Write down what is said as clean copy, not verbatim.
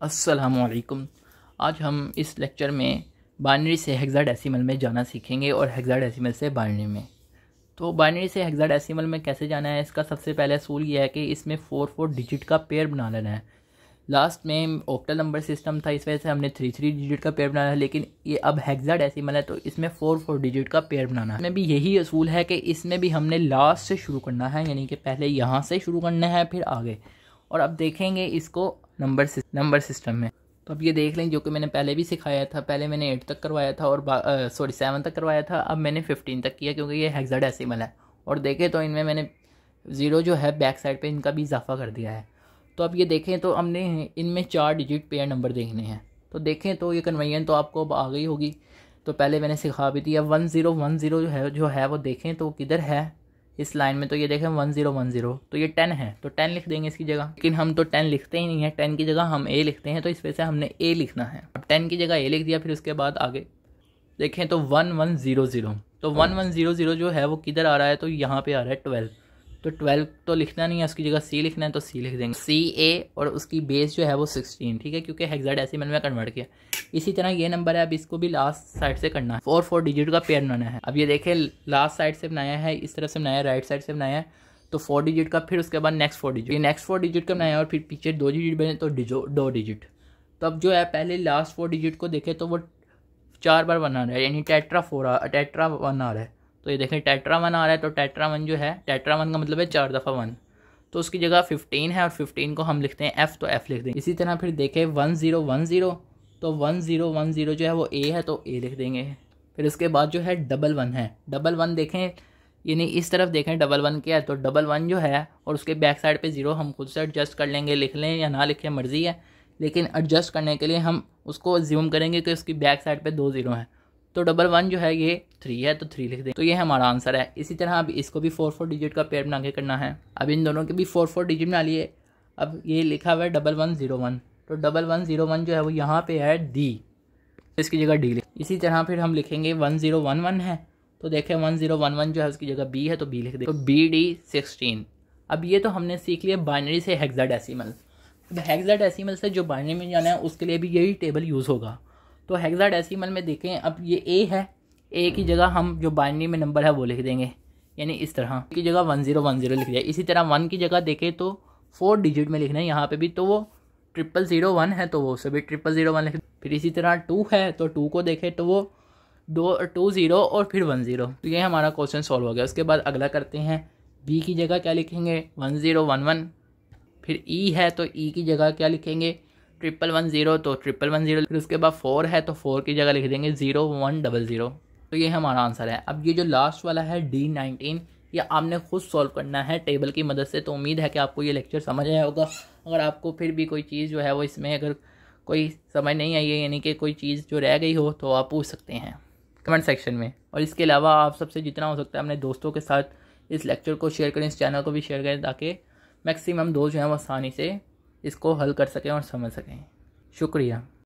अस्सलामुअलैकुम। आज हम इस लेक्चर में बाइनरी से हेक्साडेसिमल में जाना सीखेंगे और हेक्साडेसिमल से बाइनरी में। तो बाइनरी से हेक्साडेसिमल में कैसे जाना है, इसका सबसे पहले असूल यह है कि इसमें 4 डिजिट का पेयर बना लेना है। लास्ट में ऑक्टल नंबर सिस्टम था, इस वजह से हमने 3 डिजिट का पेयर बनाया है, लेकिन ये अब हेक्साडेसिमल है तो इसमें 4 डिजिट का पेयर बनाना है। इसमें भी यही असूल है कि इसमें भी हमने लास्ट से शुरू करना है, यानी कि पहले यहाँ से शुरू करना है फिर आगे। और अब देखेंगे इसको नंबर सिस्टम में। तो अब ये देख लें, जो कि मैंने पहले भी सिखाया था। पहले मैंने 8 तक करवाया था और 7 तक करवाया था। अब मैंने 15 तक किया क्योंकि ये हेक्साडेसिमल है। और देखें तो इनमें मैंने 0 जो है बैक साइड पे इनका भी इजाफा कर दिया है। तो अब ये देखें तो हमने इनमें 4 डिजिट पेयर नंबर देखने हैं। तो देखें तो ये कन्वर्जन तो आपको अब आ गई होगी, तो पहले मैंने सिखा भी दिया। 1010 जो है वो देखें तो किधर है इस लाइन में। तो ये देखें 1010, तो ये 10 है, तो 10 लिख देंगे इसकी जगह। लेकिन हम तो 10 लिखते ही नहीं है, 10 की जगह हम ए लिखते हैं, तो इस वजह से हमने ए लिखना है। अब 10 की जगह ए लिख दिया, फिर उसके बाद आगे देखें तो 1100। तो 1100 जो है वो किधर आ रहा है, तो यहाँ पे आ रहा है 12। तो 12 तो लिखना नहीं है, उसकी जगह सी लिखना है, तो सी लिख देंगे। सी ए और उसकी बेस जो है वो 16, ठीक है, क्योंकि हेक्साडेसिमल में कन्वर्ट किया। इसी तरह ये नंबर है, अब इसको भी लास्ट साइड से करना है। 4 डिजिट का पेयर बनाना है। अब ये देखें लास्ट साइड से बनाया है, इस तरफ से बनाया है, राइट साइड से बनाया है, तो 4 डिजिट का, फिर उसके बाद नेक्स्ट 4 डिजिट, ये नेक्स्ट 4 डिजिट का बनाया है, और फिर पीछे 2 डिजिट बने तो 2 डिजिट। तो अब जो है पहले लास्ट 4 डिजिट को देखें तो वो 4 बार बना रहा है, यानी टेट्रा 1 आ रहा है। तो ये देखें टेट्रा 1 आ रहा है, तो टेट्रा 1 जो है, टेट्रा 1 का मतलब है 4 दफ़ा 1, तो उसकी जगह 15 है और 15 को हम लिखते हैं एफ़, तो एफ़ लिख देंगे। इसी तरह फिर देखें 1010, तो 1010 जो है वो ए है, तो ए लिख देंगे। फिर उसके बाद जो है 11 है, 11 देखें, यानी इस तरफ देखें 11 क्या है, तो 11 जो है और उसके बैक साइड पे 0 हम खुद से एडजस्ट कर लेंगे, लिख लें या ना लिखें मर्ज़ी है, लेकिन एडजस्ट करने के लिए हम उसको ज्यूम करेंगे कि उसकी बैक साइड पे 2 0 हैं। तो 11 जो है ये 3 है, तो 3 लिख दें। तो ये हमारा आंसर है। इसी तरह अब इसको भी 4 डिजिट का पेयर बना के करना है। अब इन दोनों के भी 4 डिजिट बना लिए। अब ये लिखा हुआ है 1101, तो 1101 जो है वो यहाँ पे है डी, इसकी जगह डी लिख। इसी तरह फिर हम लिखेंगे 1011 है, तो देखें 1011 जो है उसकी जगह बी है, तो बी लिख दें, तो बी डी 16। अब ये तो हमने सीख लिया बाइनरी से हेक्साडेसिमल। अब हेक्साडेसिमल से जो बाइनरी में जाना है उसके लिए भी यही टेबल यूज़ होगा। तो हेक्साडेसिमल में देखें, अब ये ए है, ए की जगह हम जो बाइनरी में नंबर है वो लिख देंगे, यानी इस तरह की जगह 1010 लिख दिया। इसी तरह 1 की जगह देखें तो 4 डिजिट में लिखना है यहाँ पे भी, तो वो 0001 है, तो वो उसे भी 0001 लिख। फिर इसी तरह 2 है, तो 2 को देखें तो वो 20 और फिर 10। तो ये हमारा क्वेश्चन सॉल्व हो गया। उसके बाद अगला करते हैं, बी की जगह क्या लिखेंगे 1011। फिर ई है, तो ई की जगह क्या लिखेंगे 1110, तो 1110। फिर उसके बाद 4 है, तो 4 की जगह लिख देंगे 0100। तो ये हमारा आंसर है। अब ये जो लास्ट वाला है D19, ये आपने खुद सॉल्व करना है टेबल की मदद से। तो उम्मीद है कि आपको ये लेक्चर समझ आया होगा। अगर आपको फिर भी कोई चीज़ जो है वो इसमें अगर कोई समझ नहीं आई है, यानी कि कोई चीज़ जो रह गई हो, तो आप पूछ सकते हैं कमेंट सेक्शन में। और इसके अलावा आप सबसे जितना हो सकता है अपने दोस्तों के साथ इस लेक्चर को शेयर करें, इस चैनल को भी शेयर करें, ताकि मैक्सिमम दोस्त जो हैं वो आसानी से इसको हल कर सकें और समझ सकें। शुक्रिया।